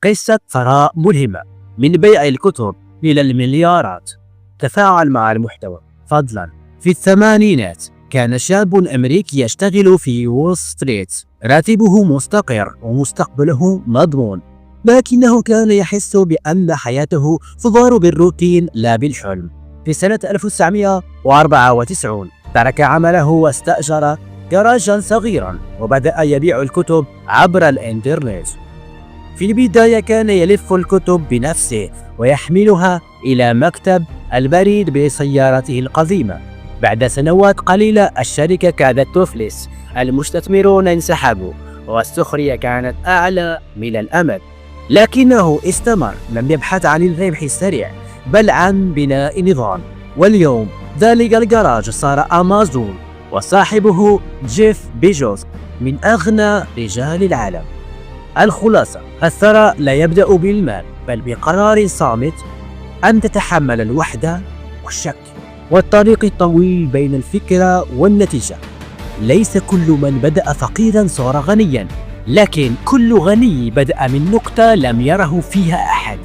قصة ثراء ملهمة، من بيع الكتب إلى المليارات. تفاعل مع المحتوى فضلا. في الثمانينات كان شاب أمريكي يشتغل في وول ستريت، راتبه مستقر ومستقبله مضمون، لكنه كان يحس بأن حياته تدار بالروتين لا بالحلم. في سنة 1994 ترك عمله واستأجر جراجا صغيرا وبدأ يبيع الكتب عبر الإنترنت. في البداية كان يلف الكتب بنفسه ويحملها إلى مكتب البريد بسيارته القديمة. بعد سنوات قليلة الشركة كادت تفلس، المستثمرون انسحبوا والسخرية كانت أعلى من الأمل، لكنه استمر، لم يبحث عن الربح السريع بل عن بناء نظام. واليوم ذلك الجراج صار أمازون، وصاحبه جيف بيزوس من أغنى رجال العالم. الخلاصة: الثراء لا يبدأ بالمال بل بقرار صامت أن تتحمل الوحدة والشك والطريق الطويل بين الفكرة والنتيجة. ليس كل من بدأ فقيرا صار غنيا، لكن كل غني بدأ من نقطة لم يره فيها أحد.